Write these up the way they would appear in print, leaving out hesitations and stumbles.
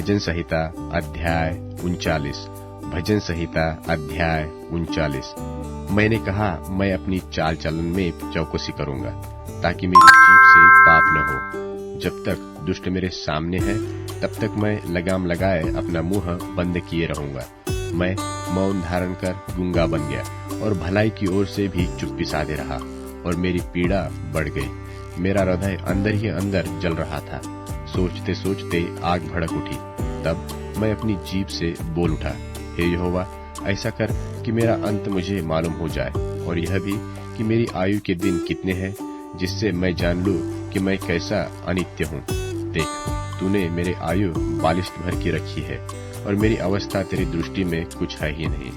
भजन संहिता अध्याय 39। भजन संहिता अध्याय 39। मैंने कहा, मैं अपनी चाल चलन में चौकसी करूंगा, ताकि मेरी जीभ से पाप न हो। जब तक दुष्ट मेरे सामने है, तब तक मैं लगाम लगाए अपना मुंह बंद किए रहूंगा। मैं मौन धारण कर गूंगा बन गया और भलाई की ओर से भी चुप्पी साधे रहा, और मेरी पीड़ा बढ़ गई। मेरा हृदय अंदर ही अंदर जल रहा था। सोचते सोचते आग भड़क उठी। तब मैं अपनी जीभ से बोल उठा, हे यहोवा, ऐसा कर कि मेरा अंत मुझे मालूम हो जाए, और यह भी कि मेरी आयु के दिन कितने हैं, जिससे मैं जान लूं कि मैं कैसा अनित्य हूँ। देख, तूने मेरे आयु 42 भर की रखी है, और मेरी अवस्था तेरी दृष्टि में कुछ है ही नहीं।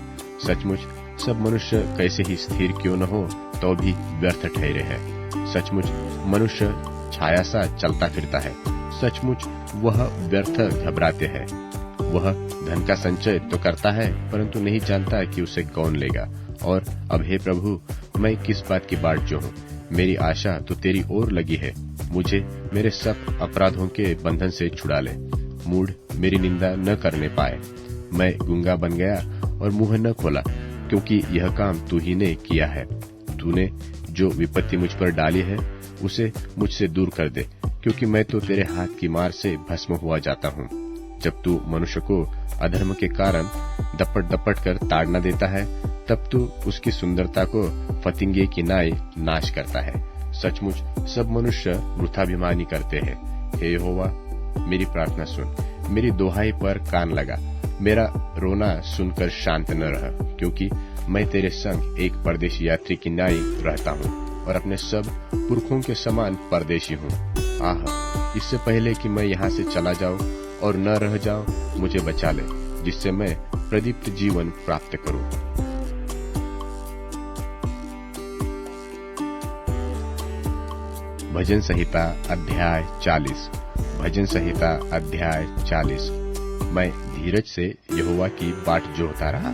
सचमुच सब मनुष्य कैसे ही स्थिर क्यों न हो, तो भी व्यर्थ ठहरे हैं। सचमुच मनुष्य छाया सा चलता फिरता है। सचमुच वह व्यर्थ घबराते हैं। वह धन का संचय तो करता है, परंतु नहीं जानता कि उसे कौन लेगा। और अब हे प्रभु, मैं किस बात की बाट जो हूँ? मेरी आशा तो तेरी ओर लगी है। मुझे मेरे सब अपराधों के बंधन से छुड़ा ले। मूढ़ मेरी निंदा न करने पाए। मैं गूंगा बन गया और मुंह न खोला, क्योंकि यह काम तू ही ने किया है। तूने जो विपत्ति मुझ पर डाली है, उसे मुझसे दूर कर दे, क्योंकि मैं तो तेरे हाथ की मार से भस्म हुआ जाता हूँ। जब तू मनुष्य को अधर्म के कारण दपट दपट कर ताड़ना देता है, तब तू उसकी सुंदरता को फतिंगे की नाई नाश करता है। सचमुच सब मनुष्य वृथाभिमानी करते हैं। हे यहोवा, मेरी प्रार्थना सुन, मेरी दोहाई पर कान लगा। मेरा रोना सुनकर शांत न रह, क्योंकि मैं तेरे संग एक परदेशी यात्री की नाई रहता हूँ, और अपने सब पुरखों के समान परदेशी हूँ। आह, इससे पहले कि मैं यहाँ से चला जाऊँ और न रह जाऊँ, मुझे बचा ले, जिससे मैं प्रदीप्त जीवन प्राप्त करूँ। भजन संहिता अध्याय 40। भजन संहिता अध्याय 40। मैं धीरज से यहोवा की बाट जोहता रहा,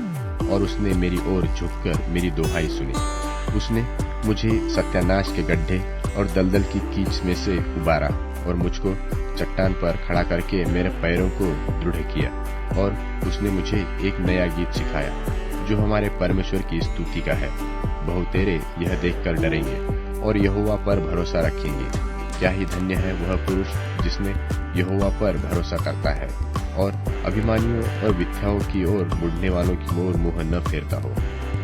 और उसने मेरी ओर झुककर मेरी दोहाई सुनी। उसने मुझे सत्यानाश के गड्ढे और दलदल की कीच में से उबारा, और मुझको चट्टान पर खड़ा करके मेरे पैरों को दृढ़ किया। और उसने मुझे एक नया गीत सिखाया, जो हमारे परमेश्वर की स्तुति का है। बहुतेरे यह देखकर डरेंगे और यहोवा पर भरोसा रखेंगे। क्या ही धन्य है वह पुरुष जिसने यहोवा पर भरोसा करता है, और अभिमानियों और मिथ्याओं की ओर मुड़ने वालों की ओर मुंह न फेरता हो।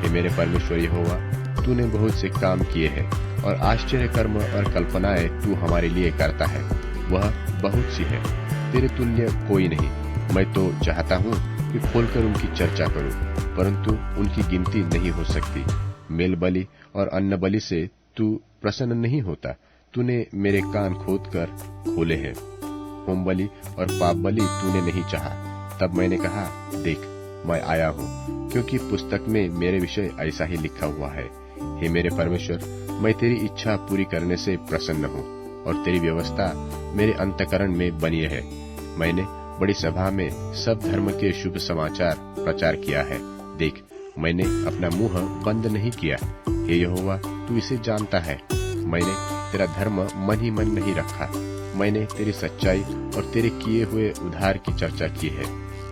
हे मेरे परमेश्वर यहोवा, तूने बहुत से काम किए हैं, और आश्चर्य कर्म और कल्पनाएं तू हमारे लिए करता है। वह बहुत सी है, तेरे तुल्य कोई नहीं। मैं तो चाहता हूँ कि खोलकर उनकी चर्चा करूँ, परंतु उनकी गिनती नहीं हो सकती। मेल बलि और अन्न बलि से तू प्रसन्न नहीं होता। तूने मेरे कान खोदकर खोले हैं। होम बलि और पाप बलि तूने नहीं चाहा। तब मैंने कहा, देख, मैं आया हूँ, क्योंकि पुस्तक में मेरे विषय ऐसा ही लिखा हुआ है। हे मेरे परमेश्वर, मैं तेरी इच्छा पूरी करने से प्रसन्न हूँ, और तेरी व्यवस्था मेरे अंतःकरण में बनी है। मैंने बड़ी सभा में सब धर्म के शुभ समाचार प्रचार किया है। देख, मैंने अपना मुंह बंद नहीं किया। हे यहोवा, तू इसे जानता है। मैंने तेरा धर्म मन ही मन नहीं रखा। मैंने तेरी सच्चाई और तेरे किए हुए उद्धार की चर्चा की है।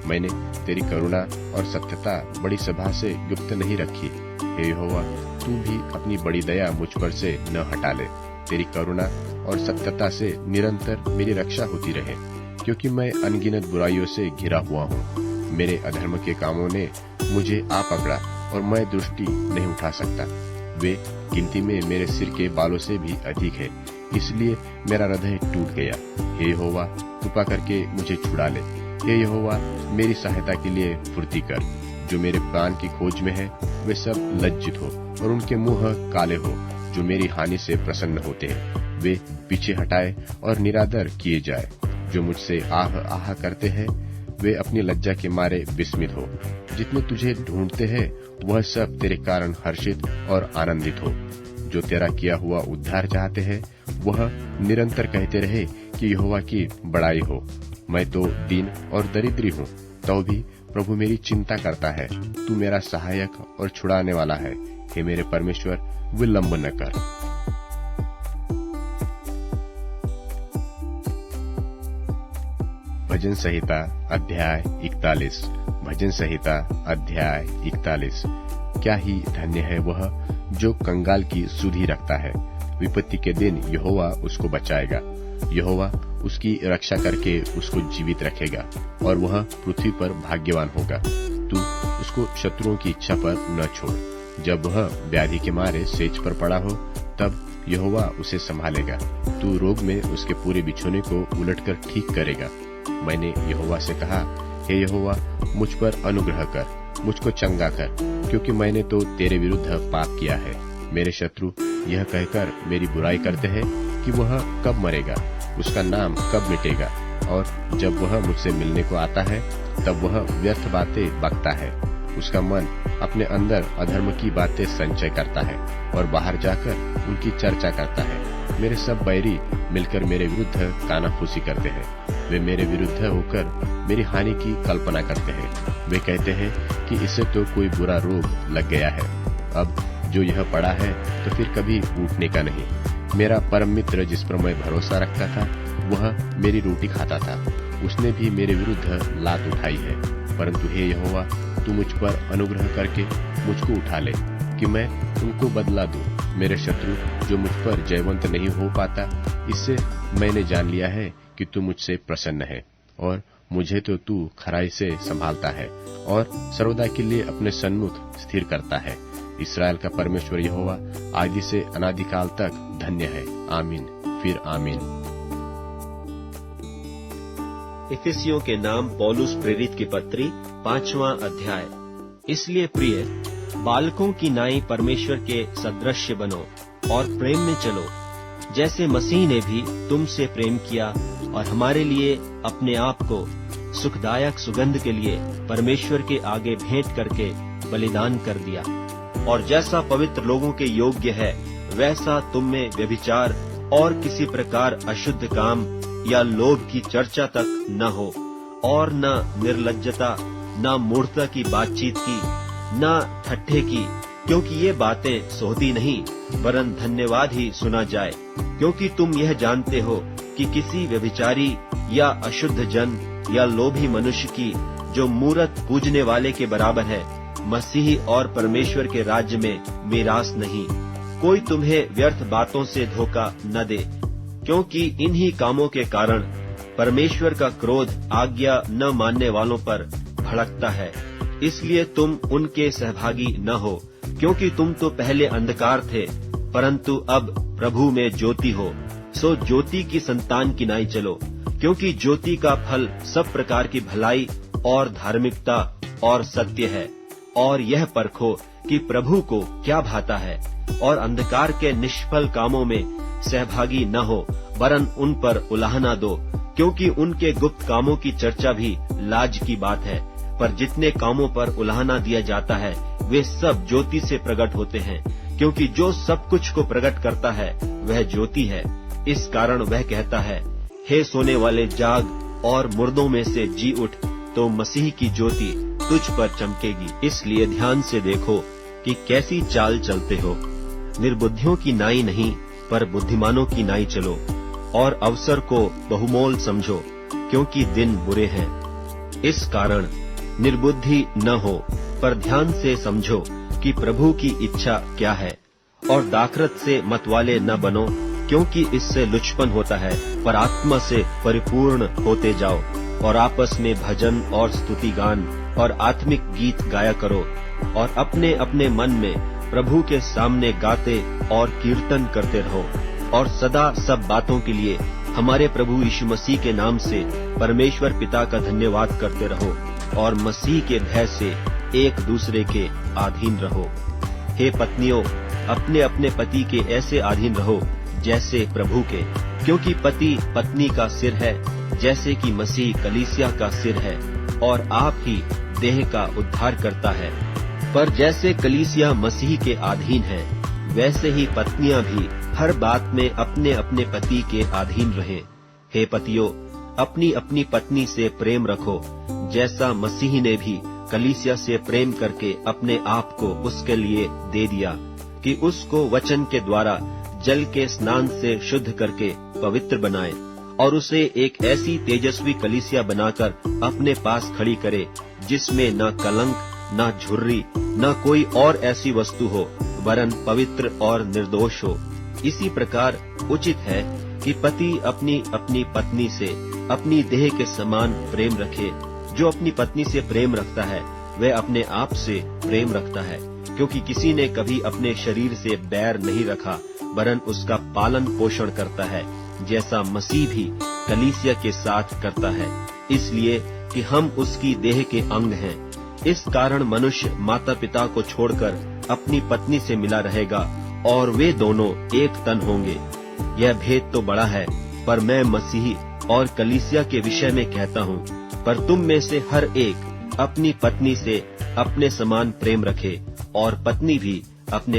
मैंने तेरी करुणा और सत्यता बड़ी सभा से गुप्त नहीं रखी। हे यहोवा, तू भी अपनी बड़ी दया मुझ पर से न हटा ले। तेरी करुणा और सत्यता से निरंतर मेरी रक्षा होती रहे, क्योंकि मैं अनगिनत बुराइयों से घिरा हुआ हूँ। मेरे अधर्म के कामों ने मुझे आ पकड़ा, और मैं दृष्टि नहीं उठा सकता। वे गिनती में मेरे सिर के बालों से भी अधिक है, इसलिए मेरा हृदय टूट गया। हे यहोवा, कृपा करके मुझे छुड़ा ले। हे यहोवा, मेरी सहायता के लिए फुर्ती कर। जो मेरे प्राण की खोज में है, वे सब लज्जित हो, और उनके मुंह काले हो। जो मेरी हानि से प्रसन्न होते हैं, वे पीछे हटाए और निरादर किए जाए। जो मुझसे आह आह करते हैं, वे अपनी लज्जा के मारे विस्मित हो। जितने तुझे ढूंढते हैं, वह सब तेरे कारण हर्षित और आनंदित हो। जो तेरा किया हुआ उद्धार चाहते हैं, वह निरंतर कहते रहे कि यहोवा की बड़ाई हो। मैं तो दीन और दरिद्री हूँ, तो भी प्रभु मेरी चिंता करता है। तू मेरा सहायक और छुड़ाने वाला है। हे मेरे परमेश्वर, विलंब न कर। भजन संहिता अध्याय 41। भजन संहिता अध्याय 41। क्या ही धन्य है वह जो कंगाल की सुधि रखता है। विपत्ति के दिन यहोवा उसको बचाएगा। यहोवा उसकी रक्षा करके उसको जीवित रखेगा और वह पृथ्वी पर भाग्यवान होगा। तू उसको शत्रुओं की इच्छा पर न छोड़। जब वह व्याधि के मारे सेज पर पड़ा हो तब यहोवा उसे संभालेगा। तू रोग में उसके पूरे बिछोने को उलटकर ठीक करेगा। मैंने यहोवा से कहा, हे यहोवा, मुझ पर अनुग्रह कर, मुझको चंगा कर, क्योंकि मैंने तो तेरे विरुद्ध पाप किया है। मेरे शत्रु यह कहकर मेरी बुराई करते हैं कि वह कब मरेगा, उसका नाम कब मिटेगा। और जब वह मुझसे मिलने को आता है तब वह व्यर्थ बातें बकता है। उसका मन अपने अंदर अधर्म की बातें संचय करता है और बाहर जाकर उनकी चर्चा करता है। मेरे सब बैरी मिलकर मेरे विरुद्ध कानाफूसी करते हैं। वे मेरे विरुद्ध होकर मेरी हानि की कल्पना करते हैं। वे कहते हैं कि इसे तो कोई बुरा रोग लग गया है। अब जो यह पड़ा है तो फिर कभी उठने का नहीं। मेरा परम मित्र जिस पर मैं भरोसा रखता था वह मेरी रोटी खाता था। उसने भी मेरे विरुद्ध लात उठाई है। परंतु हे यहोवा, तू मुझ पर अनुग्रह करके मुझको उठा ले कि मैं उनको बदला दूं। मेरे शत्रु जो मुझ पर जयवंत नहीं हो पाता, इससे मैंने जान लिया है कि तू मुझसे प्रसन्न है और मुझे तो तू खराई से संभालता है और सर्वदा के लिए अपने सन्मुख स्थिर करता है। इस्राएल का परमेश्वर यहोवा आदि से अनादिकाल तक धन्य है। आमीन फिर आमीन। इफिसियों के नाम पौलुस प्रेरित की पत्री 5वां अध्याय। इसलिए प्रिय, बालकों की नाई परमेश्वर के सदृश्य बनो और प्रेम में चलो, जैसे मसीह ने भी तुमसे प्रेम किया और हमारे लिए अपने आप को सुखदायक सुगंध के लिए परमेश्वर के आगे भेंट करके बलिदान कर दिया। और जैसा पवित्र लोगों के योग्य है वैसा तुम में व्यभिचार और किसी प्रकार अशुद्ध काम या लोभ की चर्चा तक न हो, और न निर्लज्जता, न मूर्खता की बातचीत की, न ठट्ठे की, क्योंकि ये बातें सोहती नहीं वरन धन्यवाद ही सुना जाए। क्योंकि तुम यह जानते हो कि किसी व्यभिचारी या अशुद्ध जन या लोभी मनुष्य की जो मूरत पूजने वाले के बराबर है, मसीह और परमेश्वर के राज्य में मीरास नहीं। कोई तुम्हें व्यर्थ बातों से धोखा न दे, क्योंकि इन्हीं कामों के कारण परमेश्वर का क्रोध आज्ञा न मानने वालों पर भड़कता है। इसलिए तुम उनके सहभागी न हो, क्योंकि तुम तो पहले अंधकार थे, परंतु अब प्रभु में ज्योति हो। सो ज्योति की संतान की नाई चलो, क्योंकि ज्योति का फल सब प्रकार की भलाई और धार्मिकता और सत्य है। और यह परखो कि प्रभु को क्या भाता है, और अंधकार के निष्फल कामों में सहभागी न हो, वरन उन पर उलाहना दो, क्योंकि उनके गुप्त कामों की चर्चा भी लाज की बात है। पर जितने कामों पर उलाहना दिया जाता है वे सब ज्योति से प्रकट होते हैं, क्योंकि जो सब कुछ को प्रकट करता है वह ज्योति है। इस कारण वह कहता है, हे सोने वाले जाग और मुर्दों में से जी उठ, तो मसीह की ज्योति तुझ पर चमकेगी। इसलिए ध्यान से देखो कि कैसी चाल चलते हो। निर्बुद्धियों की नाई नहीं, पर बुद्धिमानों की नाई चलो, और अवसर को बहुमोल समझो, क्योंकि दिन बुरे हैं। इस कारण निर्बुद्धि न हो, पर ध्यान से समझो कि प्रभु की इच्छा क्या है। और दाखरत से मतवाले न बनो, क्योंकि इससे लुचपन होता है, पर आत्मा से परिपूर्ण होते जाओ। और आपस में भजन और स्तुति गान और आत्मिक गीत गाया करो, और अपने अपने मन में प्रभु के सामने गाते और कीर्तन करते रहो। और सदा सब बातों के लिए हमारे प्रभु यीशु मसीह के नाम से परमेश्वर पिता का धन्यवाद करते रहो, और मसीह के भय से एक दूसरे के अधीन रहो। हे पत्नियों, अपने अपने पति के ऐसे अधीन रहो जैसे प्रभु के, क्योंकि पति पत्नी का सिर है, जैसे कि मसीह कलीसिया का सिर है, और आप ही देह का उद्धार करता है। पर जैसे कलीसिया मसीह के अधीन है, वैसे ही पत्नियां भी हर बात में अपने अपने पति के अधीन रहें। हे पतियों, अपनी अपनी पत्नी से प्रेम रखो, जैसा मसीह ने भी कलीसिया से प्रेम करके अपने आप को उसके लिए दे दिया, कि उसको वचन के द्वारा जल के स्नान से शुद्ध करके पवित्र बनाए, और उसे एक ऐसी तेजस्वी कलीसिया बनाकर अपने पास खड़ी करे जिसमें न कलंक, न झुर्री, न कोई और ऐसी वस्तु हो, वरन पवित्र और निर्दोष हो। इसी प्रकार उचित है कि पति अपनी अपनी पत्नी से अपनी देह के समान प्रेम रखे। जो अपनी पत्नी से प्रेम रखता है वह अपने आप से प्रेम रखता है, क्योंकि किसी ने कभी अपने शरीर से बैर नहीं रखा, वरन उसका पालन पोषण करता है, जैसा मसीह भी कलीसिया के साथ करता है, इसलिए कि हम उसकी देह के अंग हैं। इस कारण मनुष्य माता पिता को छोड़कर अपनी पत्नी से मिला रहेगा और वे दोनों एक तन होंगे। यह भेद तो बड़ा है, पर मैं मसीही और कलीसिया के विषय में कहता हूँ, पर तुम में से हर एक अपनी पत्नी से अपने समान प्रेम रखे और पत्नी भी अपने